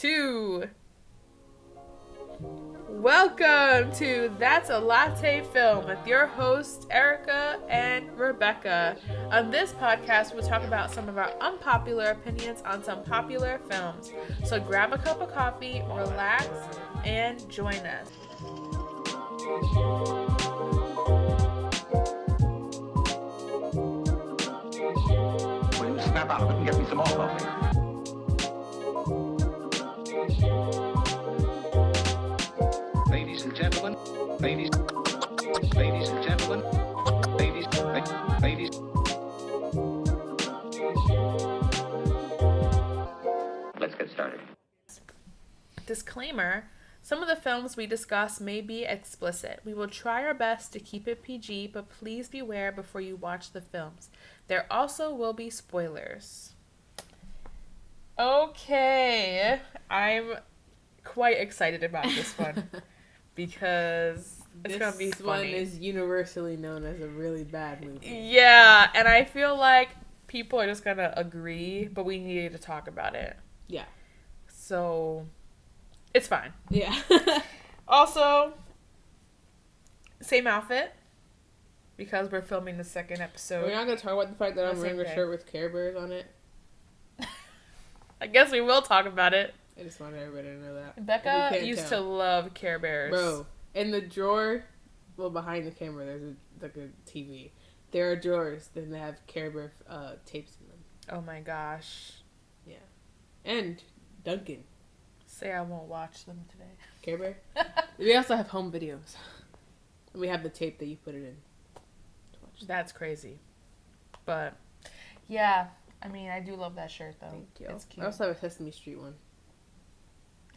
2. Welcome to That's a Latté Film with your hosts, Erica and Rebecca. On this podcast, we'll talk about some of our unpopular opinions on some popular films. So grab a cup of coffee, relax, and join us. Will you snap out of it and get me some more coffee? Ladies and gentlemen, ladies and gentlemen, ladies. Let's get started. Disclaimer: some of the films we discuss may be explicit. We will try our best to keep it PG, but please beware before you watch the films. There also will be spoilers. Okay, I'm quite excited about this one because it's going to be funny. This one is universally known as a really bad movie. Yeah, and I feel like people are just going to agree, but we need to talk about it. Yeah. So, it's fine. Yeah. Also, same outfit because we're filming the second episode. We're not going to talk about the fact that I'm wearing a Okay. shirt with Care Bears on it. I guess we will talk about it. I just wanted everybody to know that. Becca used to love Care Bears. Bro, in the drawer, well, behind the camera, there's a TV. There are drawers, then they have Care Bear tapes in them. Oh my gosh. Yeah. And Duncan. Say I won't watch them today. Care Bear. We also have home videos. And we have the tape that you put it in. To watch. That's crazy. But, yeah. I mean, I do love that shirt, though. Thank you. It's cute. I also have a Sesame Street one.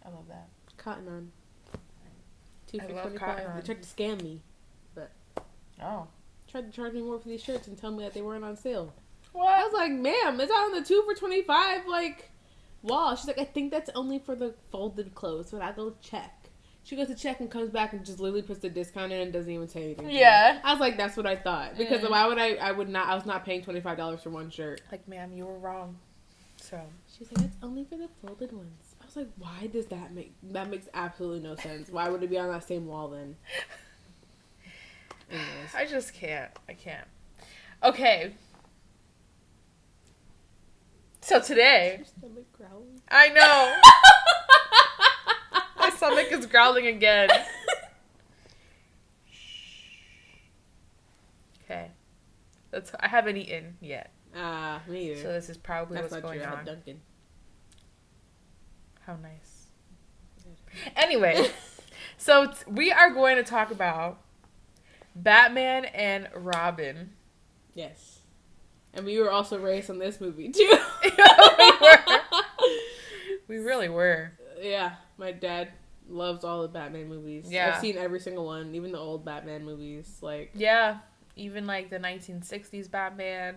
I love that. Cotton On. 2 I for love $25. Cotton On. They tried to scam me. Oh. Tried to charge me more for these shirts and tell me that they weren't on sale. I What? was like, ma'am, it's on the 2 for $25 wall. She's like, I think that's only for the folded clothes, but I go check. She goes to check and comes back and just literally puts the discount in and doesn't even say anything. Yeah. I was like, that's what I thought. Because why would I was not paying $25 for one shirt. Like, ma'am, you were wrong. So. She's like, it's only for the folded ones. I was like, why does that makes absolutely no sense. Why would it be on that same wall then? Anyways. I just can't. I can't. Okay. So today. Your stomach growling? I know. My stomach is growling again. Okay. I haven't eaten yet. Me either. So this is probably That's what's not going true. I had on. Duncan. How nice. Anyway, so we are going to talk about Batman and Robin. Yes. And we were also raised on this movie, too. We were. We really were. Yeah. My dad loves all the Batman movies. Yeah. I've seen every single one, even the old Batman movies. Yeah. Even like the 1960s Batman.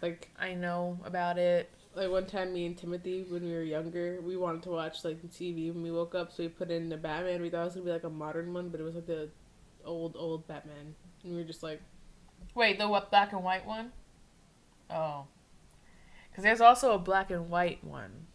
Like I know about it. Like one time, me and Timothy, when we were younger, we wanted to watch the TV when we woke up, so we put in the Batman. We thought it was gonna be like a modern one, but it was like the old Batman, and we were just like, Wait, the what, black and white one? Oh. Because there's also a black and white one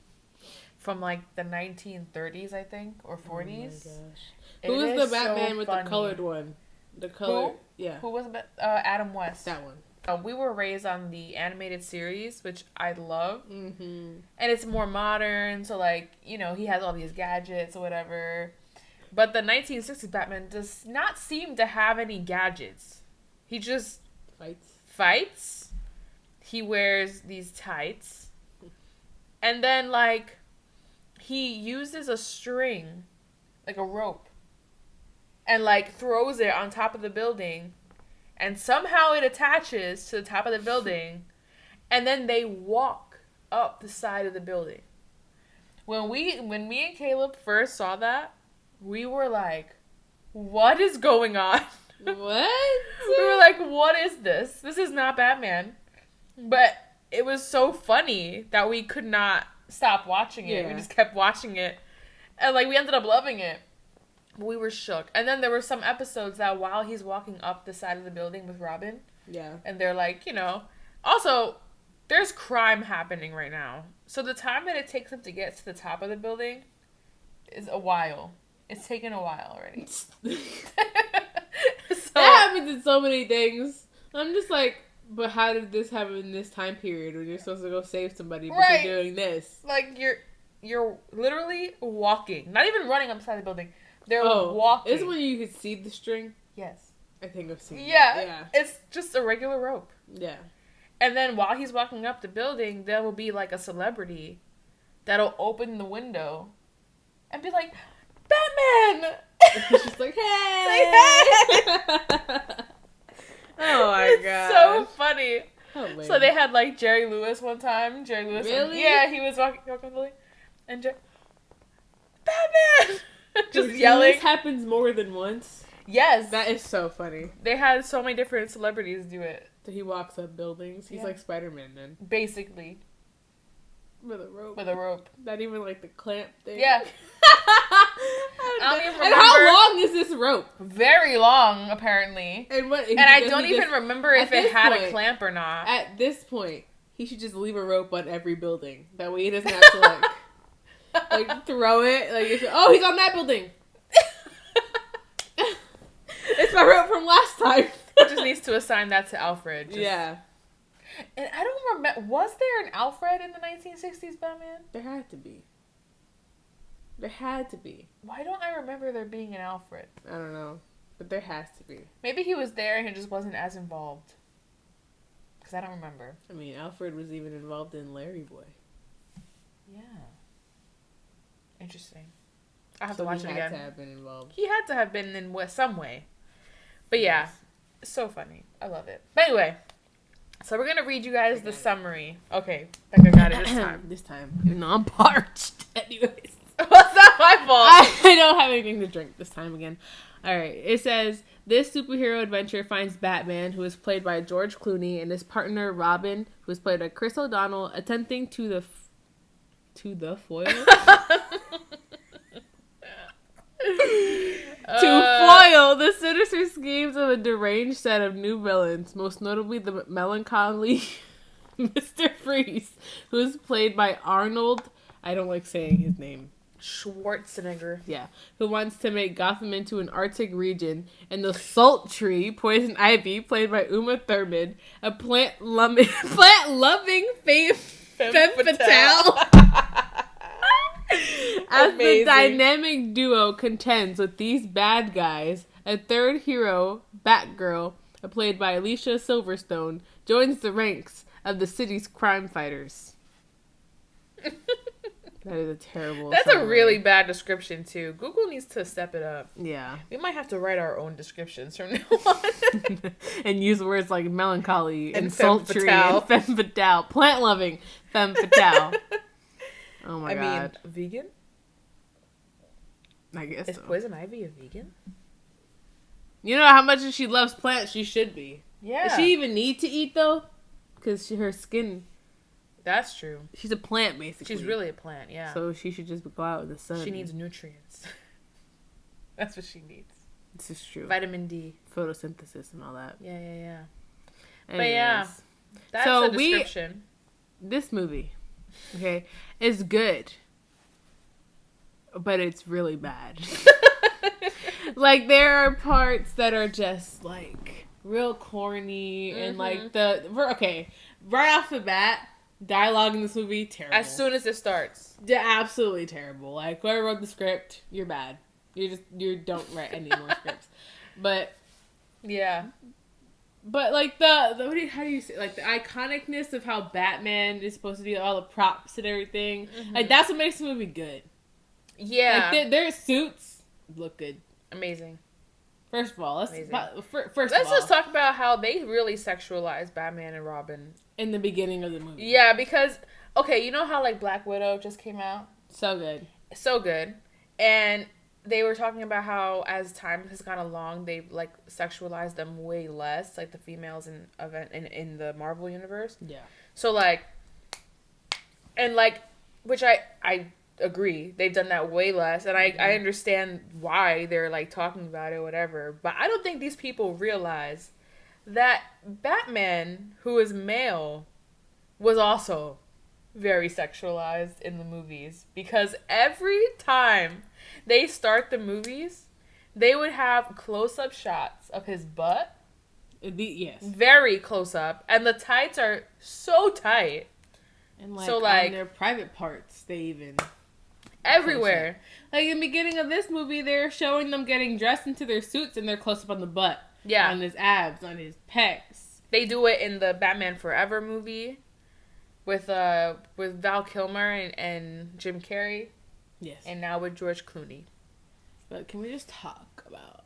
from like the 1930s, I think, or 40s. oh my gosh, It who was the is Batman so with funny. the colored one? The color, Who? yeah, Who was Adam West? that one. We were raised on the animated series, which I love. Mm-hmm. And it's more modern, so like, you know, he has all these gadgets or whatever. But the 1960s Batman does not seem to have any gadgets. He just fights. He wears these tights. And then, like, he uses a string, like a rope, and, like, throws it on top of the building. And somehow it attaches to the top of the building. And then they walk up the side of the building. When me and Caleb first saw that, we were like, what is going on? What? We were like, what is this? This is not Batman. But it was so funny that we could not stop watching it. Yeah. We just kept watching it. And, like, we ended up loving it. We were shook. And then there were some episodes that while he's walking up the side of the building with Robin, Yeah. and they're like, you know, also, there's crime happening right now. So the time that it takes him to get to the top of the building is a while. It's taken a while already. That happens in so many things. I'm just like, but how did this happen in this time period when you're supposed to go save somebody, but Right. you're doing this? Like, you're literally walking. Not even running upside the building. They're walking. Is when you could see the string? Yes. I think I've seen Yeah. that. Yeah. It's just a regular rope. Yeah. And then while he's walking up the building, there will be like a celebrity that'll open the window and be like, Batman! She's just like, hey! Say hey! Oh my It's god. so funny. Hilarious. So they had like Jerry Lewis one time. Jerry Lewis. Really? Yeah, he was walking the building. And Batman! Just This yelling. happens more than once. Yes. That is so funny. They had so many different celebrities do it. So he walks up buildings. He's Yeah. like Spider-Man then. Basically. With a rope. With a rope. Not even like the clamp thing. Yeah. I don't even And remember. how long is this rope? Very long, apparently. And what? And I don't even remember if at it this had point- a clamp or not. At this point, he should just leave a rope on every building. That way he doesn't have to like throw it. Like, he's on that building. It's my rope from last time. He just needs to assign that to Alfred. Yeah. And I don't remember. Was there an Alfred in the 1960s Batman? There had to be. There had to be. Why don't I remember there being an Alfred? I don't know. But there has to be. Maybe he was there and he just wasn't as involved. Because I don't remember. I mean, Alfred was even involved in Larry Boy. Yeah. Interesting. I have So to watch he it had again. to have been involved. He had to have been in some way. But yeah, so funny. I love it. But anyway, so we're going to read you guys the summary. Okay, Becca got it this time. This time. Even though I'm parched. Anyways. What's not my fault? I don't have anything to drink this time again. Alright, it says, this superhero adventure finds Batman, who is played by George Clooney, and his partner Robin, who is played by Chris O'Donnell, attempting to foil? foil the sinister schemes of a deranged set of new villains, most notably the melancholy Mr. Freeze, who is played by Arnold, I don't like saying his name, Schwarzenegger. yeah, who wants to make Gotham into an Arctic region, and the sultry Poison Ivy, played by Uma Thurman, a plant-loving femme fatale. As the Amazing. dynamic duo contends with these bad guys, a third hero, Batgirl, played by Alicia Silverstone, joins the ranks of the city's crime fighters. That is a terrible That's a summary. really bad description, too. Google needs to step it up. Yeah. We might have to write our own descriptions from now on. And use words like melancholy and femme sultry fatale. and femme fatale. Plant-loving femme fatale. Oh my I god. mean, vegan? I guess Is so. Poison Ivy a vegan? You know how much she loves plants, she should be. Yeah. Does she even need to eat, though? Because her skin... That's true. She's a plant, basically. She's really a plant, yeah. So she should just go out in the sun. She needs nutrients. That's what she needs. This is true. Vitamin D. Photosynthesis and all that. Yeah. Anyways, But yeah. That's So the description. this movie, okay, is good. But it's really bad. Like, there are parts that are just, like, real corny. And, like, right off the bat, dialogue in this movie, terrible. As soon as it starts. Yeah, absolutely terrible. Like, whoever wrote the script, you're bad. You don't write any more scripts. But Yeah. like how do you say, like, the iconicness of how Batman is supposed to be, all the props and everything. Like, that's what makes the movie good. Yeah. Like, their suits look good. Amazing. First of all, let's Amazing. just talk about how they really sexualized Batman and Robin. in the beginning of the movie. Yeah, because, okay, you know how, like, Black Widow just came out? So good. So good. And they were talking about how, as time has gone along, they've, like, sexualized them way less, like, the females in the Marvel universe. Yeah. So, like, and, like, which I agree, they've done that way less, and I understand why they're, like, talking about it, whatever, but I don't think these people realize that Batman, who is male, was also very sexualized in the movies because every time they start the movies, they would have close-up shots of his butt. Yes. Very close up. And the tights are so tight. And So, on their private parts, they even... Everywhere. Like, in the beginning of this movie, they're showing them getting dressed into their suits and they're close up on the butt. Yeah. On his abs, on his pecs. They do it in the Batman Forever movie with Val Kilmer and Jim Carrey. Yes. And now with George Clooney. But can we just talk about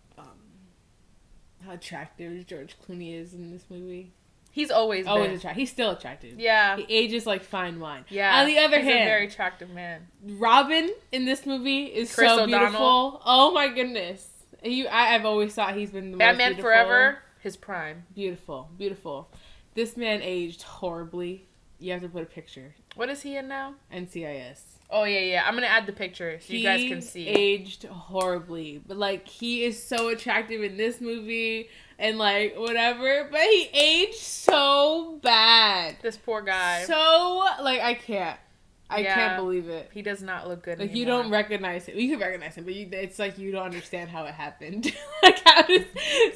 how attractive George Clooney is in this movie? He's always been. attractive. He's still attractive. Yeah. He ages like fine wine. Yeah. On the other he's hand, a very attractive man. Robin in this movie is Chris so O'Donnell. beautiful. Oh my goodness. I've always thought he's been the Batman most beautiful. Forever, his prime. Beautiful. Beautiful. This man aged horribly. You have to put a picture. What is he in now? NCIS. Oh, yeah. I'm going to add the picture so you guys can see. He aged horribly. But, like, he is so attractive in this movie and, like, whatever. But he aged so bad. This poor guy. So, like, I can't. I can't believe it. He does not look good Like, anymore. you don't recognize him. You can recognize him, but it's like you don't understand how it happened. Like, how is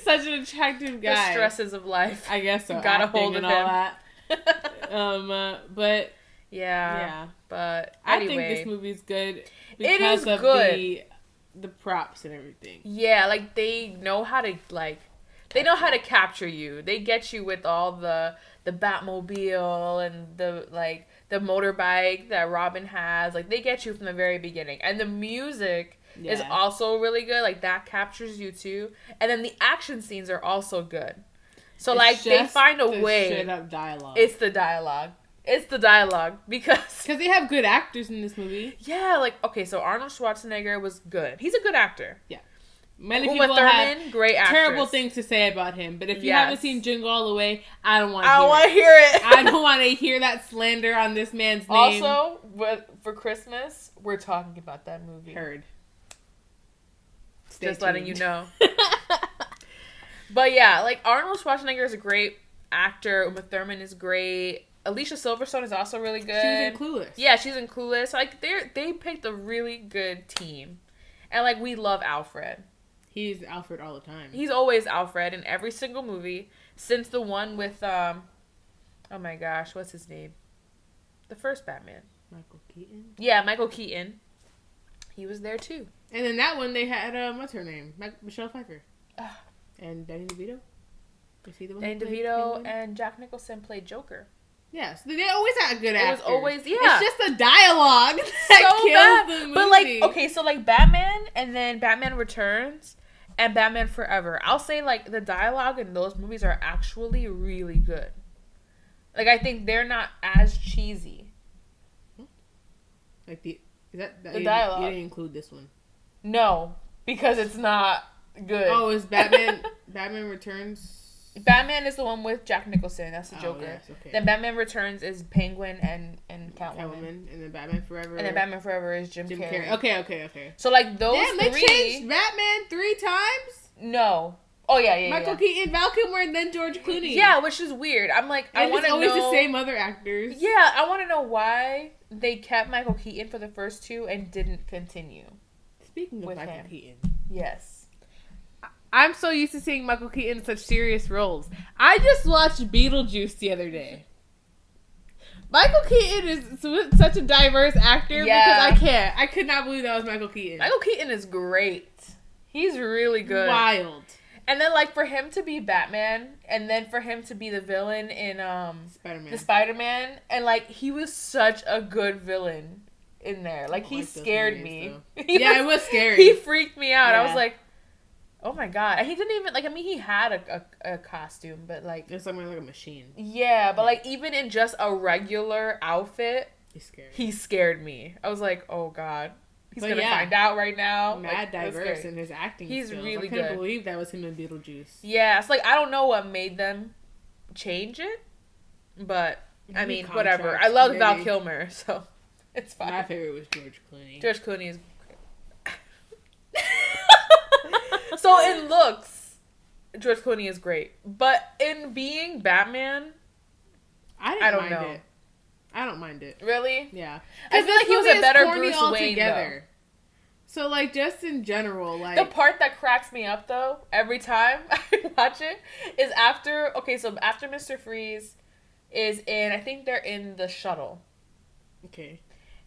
such an attractive guy? The stresses of life. I guess so. Got a Acting hold of and him. all that. But... Yeah. But I anyway. think this movie's good It because is of good. the props and everything. Yeah, like they know how to capture you. They get you with all the Batmobile and the motorbike that Robin has. Like they get you from the very beginning. And the music is also really good. Like that captures you too. And then the action scenes are also good. So It's they just find a the way. Straight up dialogue. It's the dialogue. It's the dialogue because they have good actors in this movie. Yeah, like okay, so Arnold Schwarzenegger was good. He's a good actor. Yeah. Many Uma people Thurman, have great actress. terrible things to say about him, but if you Yes. haven't seen Jingle All the Way, I don't want to hear it. I don't want to hear that slander on this man's name. Also, for Christmas, we're talking about that movie. Heard. Just letting you know. But yeah, like Arnold Schwarzenegger is a great actor. Uma Thurman is great. Alicia Silverstone is also really good. She was in Clueless. Yeah, she's in Clueless. Like they picked a really good team, and like we love Alfred. He's Alfred all the time. He's always Alfred in every single movie since the one with oh my gosh, what's his name? The first Batman. Michael Keaton. Yeah, Michael Keaton. He was there too. And then that one they had what's her name? Michelle Pfeiffer. And Danny DeVito. Is he the one? Danny DeVito and Jack Nicholson played Joker. Yeah, so they always had good actors. It was always It's just the dialogue that kills the movie. But like, okay, so like Batman and then Batman Returns and Batman Forever. I'll say like the dialogue in those movies are actually really good. Like I think they're not as cheesy. Like the dialogue. You didn't include this one. No, because it's not good. Oh, is Batman Batman Returns? Batman is the one with Jack Nicholson. That's the Joker. Yes, okay. Then Batman Returns is Penguin and Catwoman. And then Batman Forever. And then Batman Forever is Jim Carrey. Okay. So like those Damn, they three. changed Batman 3 times? No. Oh yeah. Michael Keaton, Val Kilmer, and then George Clooney. Yeah, which is weird. I'm like, I want to know. It's always the same other actors. Yeah, I want to know why they kept Michael Keaton for the first two and didn't continue. Speaking of with Michael him. Keaton. Yes. I'm so used to seeing Michael Keaton in such serious roles. I just watched Beetlejuice the other day. Michael Keaton is such a diverse actor because I could not believe that was Michael Keaton. Michael Keaton is great. He's really good. Wild. And then like for him to be Batman and then for him to be the villain in the Spider-Man and like he was such a good villain in there. Like he scared me. It was scary. He freaked me out. Yeah. I was like, oh my god. And he didn't even, like, I mean, he had a costume, but, like... It's something like a machine. Yeah, but, like, even in just a regular outfit... He scared me. I was like, oh god. He's gonna find out right now. Mad diverse in his acting He's skills. really good. I couldn't believe that was him in Beetlejuice. Yeah, it's like, I don't know what made them change it, but, I mean, whatever. I love Val Kilmer, so it's fine. My favorite was George Clooney. George Clooney is... So in looks, George Clooney is great, but in being Batman, I don't know. I don't mind it. Really? Yeah. I feel like he was a better corny Bruce Wayne, though. So, like, just in general, like... The part that cracks me up, though, every time I watch it, is after... Okay, so after Mr. Freeze is in... I think they're in the shuttle. Okay.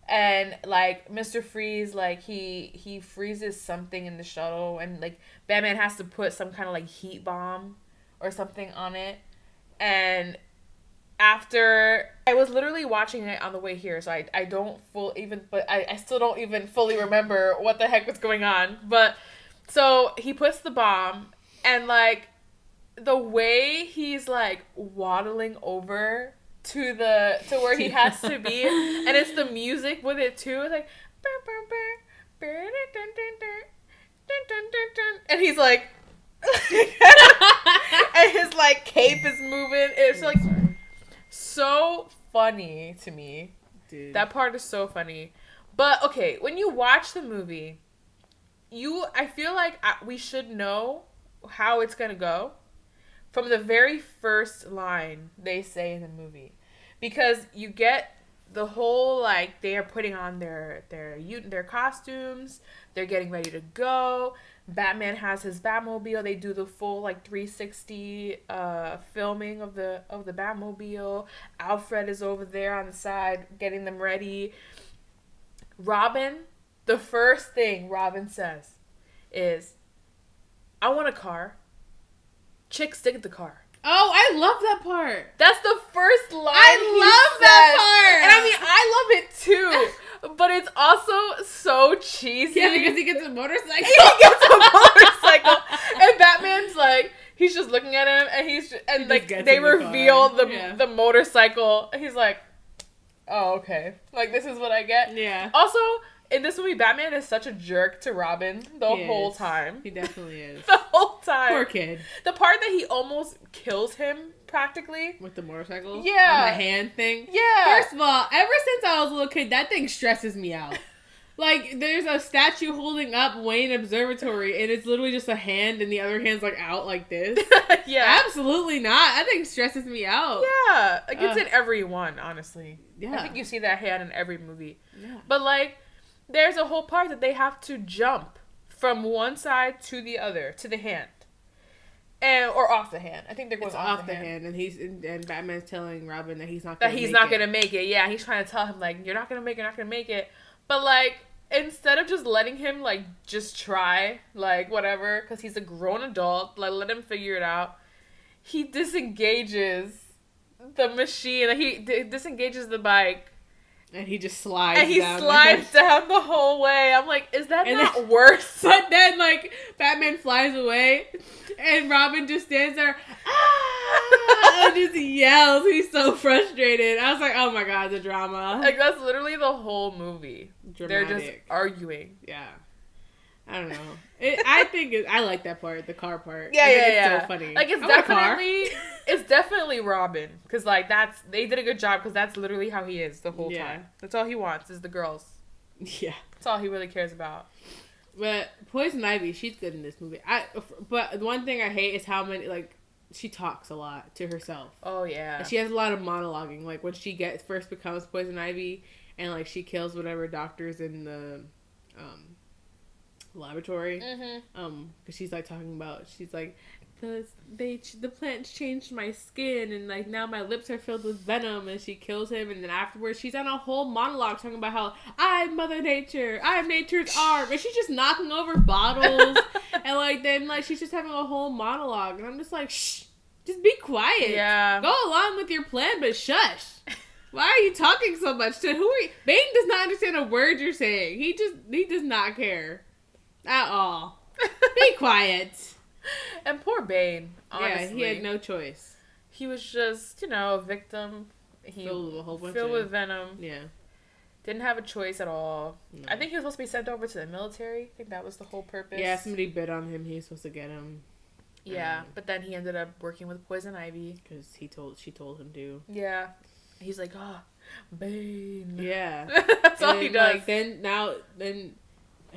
And, like, Mr. Freeze, like, he freezes something in the shuttle, and, like, Batman has to put some kind of, like, heat bomb or something on it. And after... I was literally watching it on the way here, so I don't I still don't even fully remember what the heck was going on. But, so, he puts the bomb, and, like, the way he's, like, waddling over... to where he has to be, and it's the music with it too. It's like, and he's like, and his like cape is moving. It's like so funny to me. Dude. That part is so funny. But okay, when you watch the movie, I feel like we should know how it's gonna go. From the very first line they say in the movie. Because you get the whole, like, they are putting on their costumes. They're getting ready to go. Batman has his Batmobile. They do the full, like, 360 filming of the Batmobile. Alfred is over there on the side getting them ready. Robin, the first thing Robin says is, I want a car. Chick, stick at the car. Oh, I love that part. That's the first line. I love that part. And I mean, I love it too. But it's also so cheesy. Yeah, because he gets a motorcycle. He gets a motorcycle. And Batman's like, he's just looking at him, and they reveal the motorcycle. He's like, oh, okay. Like, this is what I get. Yeah. Also, in this movie, Batman is such a jerk to Robin the whole time. He definitely is. The whole time. Poor kid. The part that he almost kills him, practically. With the motorcycle? Yeah. On the hand thing? Yeah. First of all, ever since I was a little kid, that thing stresses me out. Like, there's a statue holding up Wayne Observatory, and it's literally just a hand, and the other hand's, like, out like this. Yeah. Absolutely not. That thing stresses me out. Yeah. Like, it's in every one, honestly. Yeah. I think you see that hand in every movie. Yeah. But, like... There's a whole part that they have to jump from one side to the other, to the hand. Or off the hand. I think they're going off the hand. And Batman's telling Robin that he's not gonna make it. Yeah, he's trying to tell him, like, you're not gonna make it. But, like, instead of just letting him, like, just try, like, whatever, because he's a grown adult, like, let him figure it out, he disengages the machine. He disengages the bike. And he just slides down the whole way. I'm like, is that not worse? But then, like, Batman flies away, and Robin just stands there, and just yells. He's so frustrated. I was like, oh my god, the drama. Like, that's literally the whole movie. Dramatic. They're just arguing. Yeah. I don't know. I like that part, the car part. Yeah, it's so funny. Like, it's definitely Robin. Because, like, they did a good job, because that's literally how he is the whole time. That's all he wants, is the girls. Yeah. That's all he really cares about. But Poison Ivy, she's good in this movie. But one thing I hate is how many, like, she talks a lot to herself. Oh, yeah. And she has a lot of monologuing. Like, when she first becomes Poison Ivy, and, like, she kills whatever doctors in the, laboratory. Because she's like talking about, she's like, the plants changed my skin, and like now my lips are filled with venom, and she kills him, and then afterwards she's on a whole monologue talking about how I'm Mother Nature, I'm nature's arm, and she's just knocking over bottles, and like then like she's just having a whole monologue, and I'm just like, shh, just be quiet. Yeah. Go along with your plan, but shush. Why are you talking so much? To who are you? Bane does not understand a word you're saying. He does not care. At all. Be quiet. And poor Bane, honestly. Yeah, he had no choice. He was just, a victim. Filled with a whole bunch with venom. Yeah. Didn't have a choice at all. No. I think he was supposed to be sent over to the military. I think that was the whole purpose. Yeah, somebody bit on him. He was supposed to get him. Yeah, but then he ended up working with Poison Ivy. Because she told him to. Yeah. He's like, Bane. Yeah. That's all he does. Like, then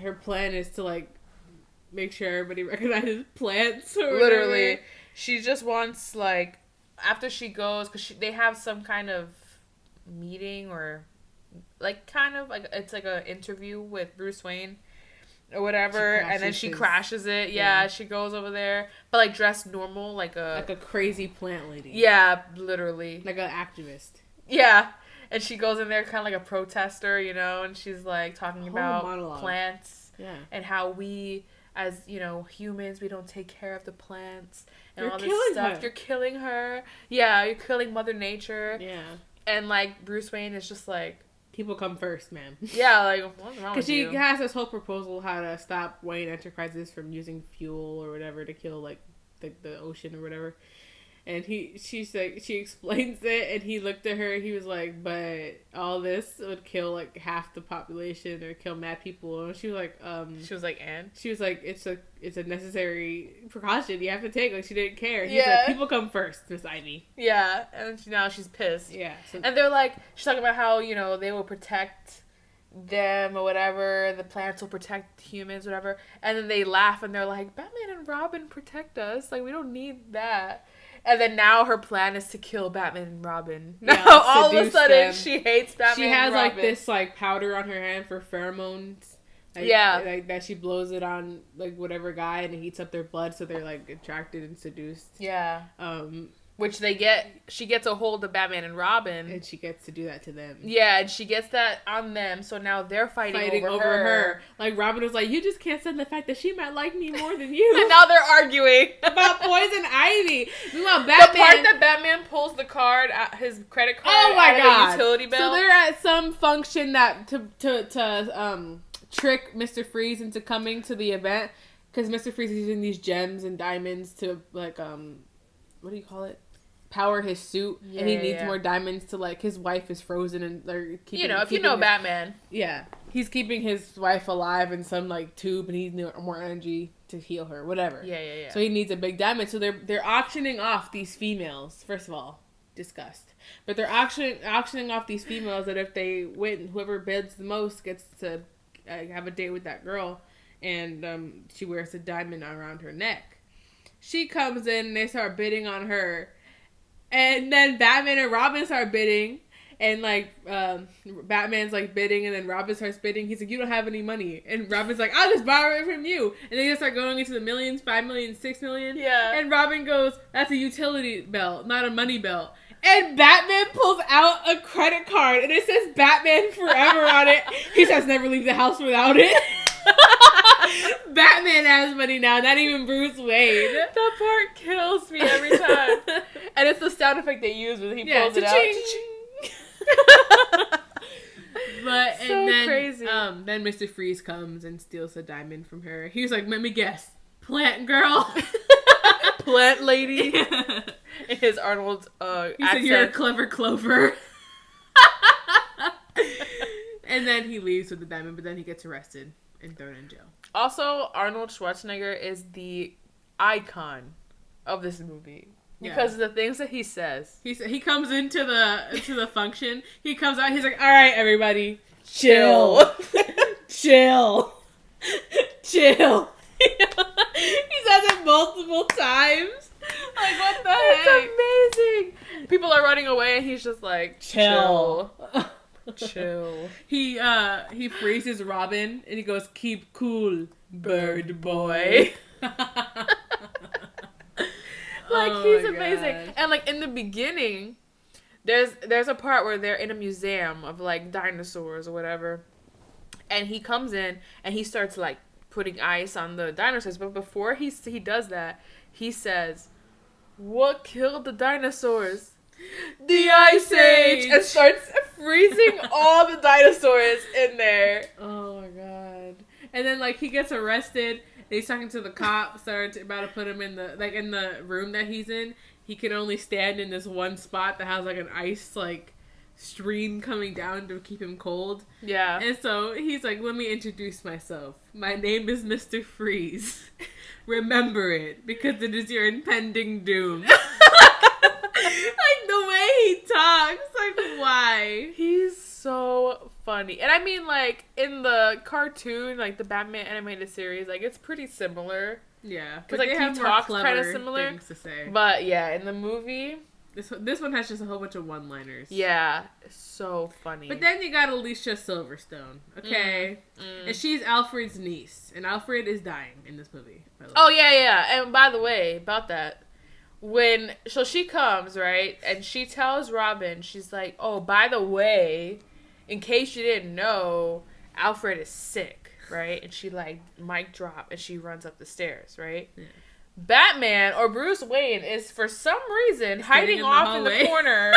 her plan is to, like, make sure everybody recognizes plants or literally. Whatever. She just wants, like, after she goes, because they have some kind of meeting or like kind of like it's like a interview with Bruce Wayne or whatever, and then she crashes it. Yeah, she goes over there, but like dressed normal, like a crazy plant lady. Yeah, literally, like an activist. Yeah, and she goes in there kind of like a protester, you know, and she's like talking about plants, and how we, as you know, humans, we don't take care of the plants and all this stuff. You're killing her. Yeah, you're killing Mother Nature. Yeah, and like Bruce Wayne is just like. People come first, man. Yeah, like, what's wrong with you? Because she has this whole proposal how to stop Wayne Enterprises from using fuel or whatever to kill, like, the ocean or whatever. And she explains it, and he looked at her, and he was like, but all this would kill, like, half the population or kill mad people. And she was like, She was like, and? She was like, it's a necessary precaution you have to take. Like, she didn't care. He's like, people come first, Miss Ivy. Yeah, and now she's pissed. Yeah. So, and they're like, she's talking about how, you know, they will protect them or whatever, the plants will protect humans, whatever. And then they laugh, and they're like, Batman and Robin protect us. Like, we don't need that. And then now her plan is to kill Batman and Robin. Now all of a sudden she hates Batman. She has like this like powder on her hand for pheromones. Like, like that she blows it on like whatever guy and it heats up their blood so they're like attracted and seduced. Yeah. Which she gets a hold of Batman and Robin. And she gets to do that to them. Yeah, and she gets that on them, so now they're fighting over her. Like, Robin was like, you just can't stand the fact that she might like me more than you. And now they're arguing. About Poison Ivy. Meanwhile, Batman... The part that Batman pulls the card, his credit card out of the utility belt. So they're at some function that to trick Mr. Freeze into coming to the event, because Mr. Freeze is using these gems and diamonds to, like, what do you call it? Power his suit, and he needs more diamonds to, like, his wife is frozen and they're keeping, if you know Batman. Yeah. He's keeping his wife alive in some, like, tube, and he needs more energy to heal her, whatever. Yeah. So he needs a big diamond. So they're auctioning off these females. First of all, disgust. But they're auctioning off these females that if they win, whoever bids the most gets to have a date with that girl, and she wears a diamond around her neck. She comes in, and they start bidding on her. And then Batman and Robin start bidding. And, like, Batman's, like, bidding. And then Robin starts bidding. He's like, you don't have any money. And Robin's like, I'll just borrow it from you. And they just start going into the millions, 5 million, 6 million. Yeah. And Robin goes, that's a utility belt, not a money belt. And Batman pulls out a credit card. And it says Batman Forever on it. He says, never leave the house without it. Batman has money now, not even Bruce Wayne. That part kills me every time. And it's the sound effect they use when he pulls it out. But so and then crazy. Then Mr. Freeze comes and steals a diamond from her. He was like, let me guess. Plant girl. Plant lady. In his Arnold he accent. said, you're a clever clover. And then he leaves with the diamond, but then he gets arrested and thrown in jail. Also, Arnold Schwarzenegger is the icon of this movie because of the things that he says. He comes into the function. He comes out. He's like, "All right, everybody, chill, chill, chill." He says it multiple times. Like, what the heck? It's amazing. People are running away, and he's just like, chill. Chill. He freezes Robin and he goes, keep cool, bird boy. He's amazing. God. And like in the beginning, there's a part where they're in a museum of like dinosaurs or whatever. And he comes in and he starts like putting ice on the dinosaurs. But before he does that, he says, what killed the dinosaurs? The Ice Age! And starts freezing all the dinosaurs in there. Oh my god. And then like he gets arrested and he's talking to the cops that are about to put him in the room that he's in. He can only stand in this one spot that has like an ice like stream coming down to keep him cold. Yeah. And so he's like, let me introduce myself. My name is Mr. Freeze. Remember it because it is your impending doom. Like, the way he talks, like, why? He's so funny. And I mean, like, in the cartoon, like, the Batman animated series, like, it's pretty similar. Yeah. Because, like, he talks kind of similar. Things to say. But, yeah, in the movie, This one has just a whole bunch of one-liners. Yeah, so funny. But then you got Alicia Silverstone, okay? And she's Alfred's niece. And Alfred is dying in this movie, by the way. Oh, yeah. And by the way, about that, so she comes, right? And she tells Robin, she's like, oh, by the way, in case you didn't know, Alfred is sick, right? And she, like, mic drop, and she runs up the stairs, right? Yeah. Batman, or Bruce Wayne, is for some reason hiding off in the corner,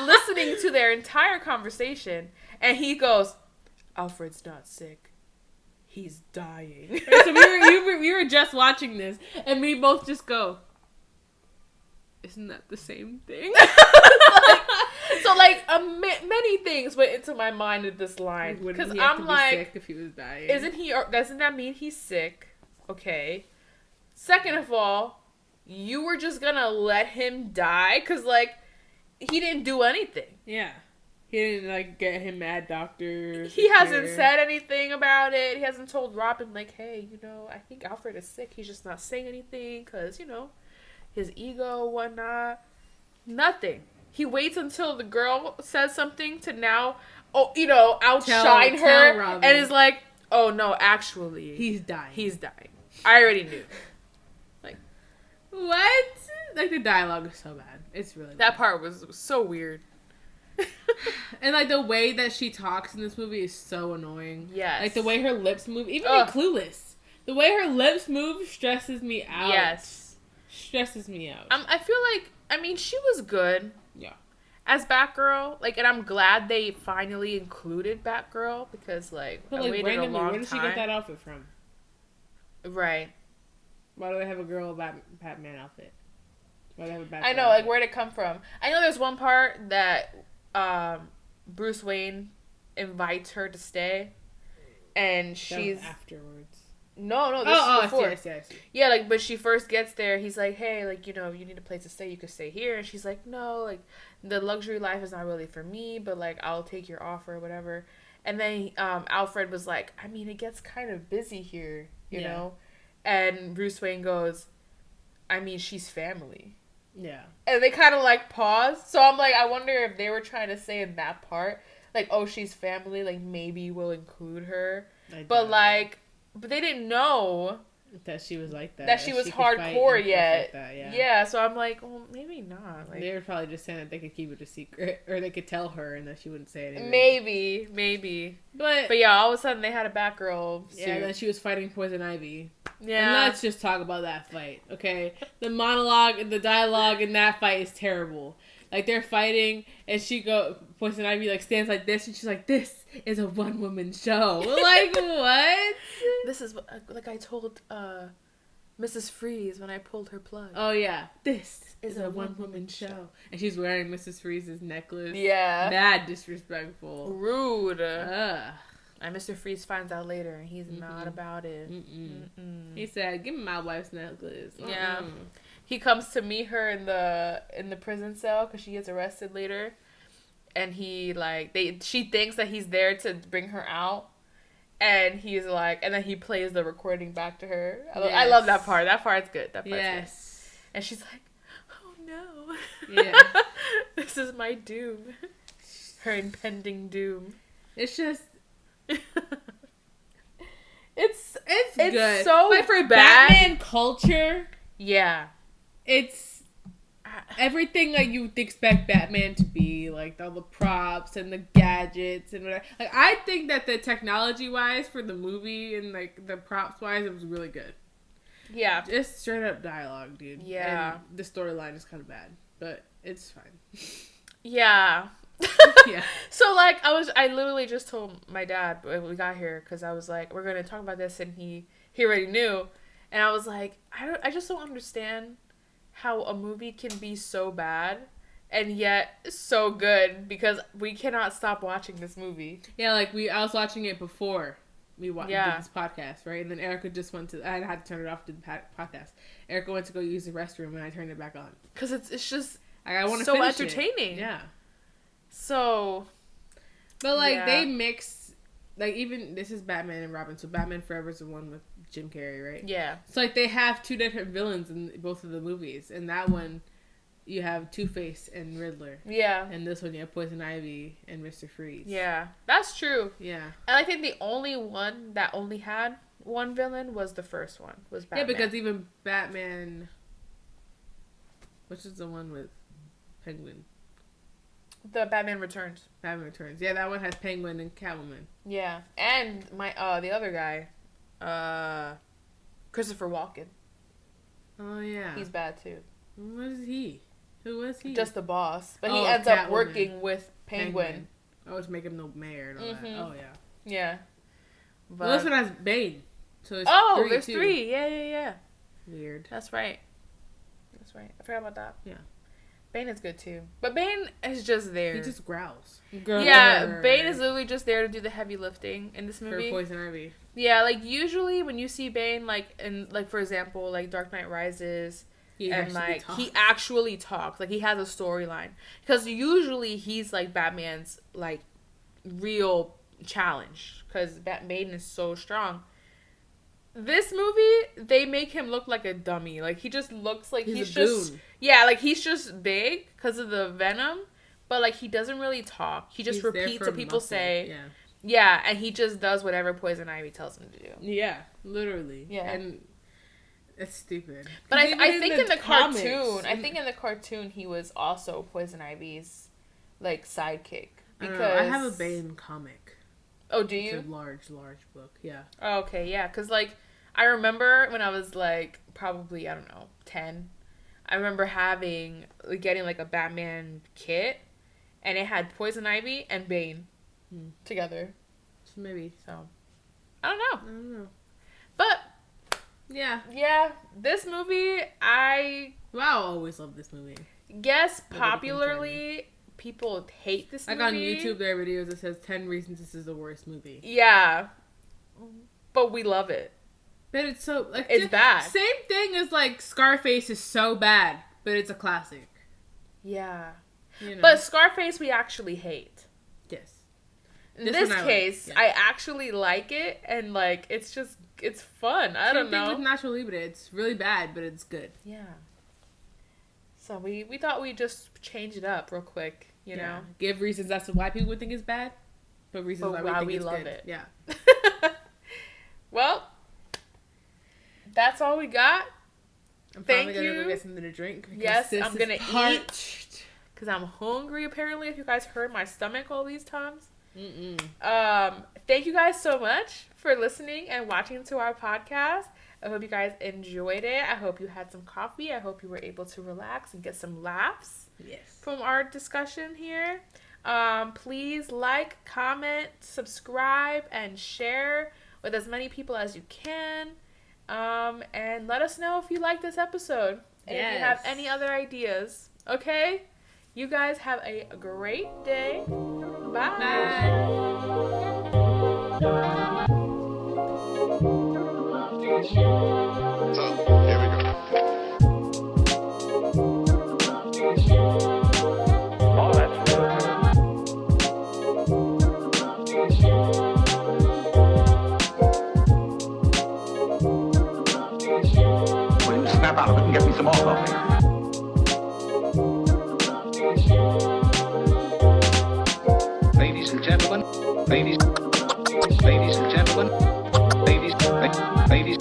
listening to their entire conversation, and he goes, Alfred's not sick. He's dying. So we were just watching this, and we both just go, isn't that the same thing? Many things went into my mind at this line. Because I'm like, sick if he was dying? Doesn't that mean he's sick? Okay. Second of all, you were just gonna let him die? Because, like, he didn't do anything. Yeah. He didn't, like, get him mad doctors. He hasn't said anything about it. He hasn't told Robin, like, hey, I think Alfred is sick. He's just not saying anything because, his ego, whatnot. Nothing. He waits until the girl says something to now, outshine her. And is like, oh, no, actually. He's dying. I already knew. What? Like, the dialogue is so bad. It's really bad. That part was so weird. And, like, the way that she talks in this movie is so annoying. Yes. Like, the way her lips move. Even in Clueless. The way her lips move stresses me out. Yes. Stresses me out. I feel like, she was good. Yeah. As Batgirl. Like, and I'm glad they finally included Batgirl because, I waited a long time. Where did she get that outfit from? Right. Why do they have a girl Batman outfit? Why do they have a Batman I know, outfit? where'd it come from? I know there's one part that Bruce Wayne invites her to stay, and she's... afterwards. No, this is before. I see. Yeah, but she first gets there, he's like, hey, you need a place to stay, you could stay here, and she's like, no, the luxury life is not really for me, but, I'll take your offer or whatever. And then Alfred was like, it gets kind of busy here, you know? And Bruce Wayne goes, she's family. Yeah. And they kind of, pause. So I'm like, I wonder if they were trying to say in that part, oh, she's family, maybe we'll include her. But they didn't know that she was like that. That she was hardcore yet. Like yeah, so I'm like, well, maybe not. They were probably just saying that they could keep it a secret, or they could tell her and that she wouldn't say anything. Maybe. But yeah, all of a sudden they had a Batgirl suit. Yeah, and then she was fighting Poison Ivy. Yeah. And let's just talk about that fight, okay? The monologue and the dialogue in that fight is terrible. They're fighting, and Poison Ivy, stands like this, and she's like, this is a one-woman show. What? This is, I told, Mrs. Freeze when I pulled her plug. Oh, yeah. This is a one-woman show. And she's wearing Mrs. Freeze's necklace. Yeah. Mad disrespectful. Rude. And Mr. Freeze finds out later, and he's not about it. He said, give me my wife's necklace. Yeah. He comes to meet her in the prison cell because she gets arrested later, and she thinks that he's there to bring her out, and he's like, and then he plays the recording back to her. I love that part. That part's good. That part's good. And she's like, oh no, yeah, this is my doom, her impending doom. It's just, it's good. So for bad. Batman culture, yeah. It's everything that you would expect Batman to be, all the props and the gadgets and whatever. I think that the technology-wise for the movie and, the props-wise, it was really good. Yeah. Just straight-up dialogue, dude. Yeah. And the storyline is kind of bad, but it's fine. Yeah. Yeah. So, I literally just told my dad when we got here, because I was like, we're going to talk about this, and he already knew. And I was like, I just don't understand how a movie can be so bad and yet so good, because we cannot stop watching this movie. Yeah, I was watching it before we did this podcast, right? And then Erica just I had to turn it off to the podcast. Erica went to go use the restroom, and I turned it back on. Because it's just I want to so entertaining. It. Yeah. So. But, they mix, even, this is Batman and Robin, so Batman Forever is the one with Jim Carrey, right? Yeah. So, they have two different villains in both of the movies, and that one, you have Two-Face and Riddler. Yeah. And this one you have Poison Ivy and Mr. Freeze. Yeah. That's true. Yeah. And I think the only one that only had one villain was the first one. Was Batman. Yeah, because even Batman... Which is the one with Penguin? The Batman Returns. Batman Returns. Yeah, that one has Penguin and Catwoman. Yeah. And the other guy, Christopher Walken. Oh, yeah. He's bad too. What is he? Who was he? Just the boss. But he Oh, ends up Catwoman. working with Penguin. Oh, to make him the mayor and all that. Oh, yeah. Yeah. But... Well, this one has Bane. So it's there's too. 3. Yeah. Weird. That's right. I forgot about that. Yeah. Bane is good too. But Bane is just there. He just growls. Yeah, Bane is literally just there to do the heavy lifting in this movie. For Poison Ivy. Yeah, like usually when you see Bane, for example, like Dark Knight Rises, he actually talks. Like he has a storyline. Because usually he's like Batman's like real challenge. Because Bane is so strong. This movie, they make him look like a dummy. Like he just looks like he's just goon. Yeah, like he's just big because of the venom, but like he doesn't really talk. He just repeats what people say. Yeah, and he just does whatever Poison Ivy tells him to do. Yeah, literally. Yeah, and it's stupid. But I think in the cartoon, he was also Poison Ivy's like sidekick because I have a Bane comic. Oh, do you? It's a large book. Yeah. Oh, okay, yeah, because like I remember when I was like probably 10. I remember getting like a Batman kit, and it had Poison Ivy and Bane together. Maybe. So I don't know. But yeah, this movie I always loved this movie. Guess popularly people hate this movie. Like on YouTube, there are videos that says 10 reasons this is the worst movie. Yeah, but we love it. But it's so like it's bad. Same thing as like Scarface is so bad, but it's a classic. Yeah, you know? But Scarface we actually hate. Yes. In this case, I actually like it, and like it's fun. I don't know. Same thing with Nacho Libre. It's really bad, but it's good. Yeah. So we thought we'd just change it up real quick, you know? Give reasons as to why people would think it's bad, but reasons why we love it. Yeah. Well, that's all we got. I'm probably gonna go get something to drink. Yes, I'm gonna eat because I'm hungry. Apparently, if you guys heard my stomach all these times. Thank you guys so much for listening and watching to our podcast. I hope you guys enjoyed it. I hope you had some coffee. I hope you were able to relax and get some laughs from our discussion here. Please like, comment, subscribe, and share with as many people as you can. And let us know if you like this episode. And if you have any other ideas. Okay? You guys have a great day. Bye. So, here we go. Oh, that's really Well, you snap out of it and get me some more coffee. Ladies and gentlemen, ladies and gentlemen, ladies.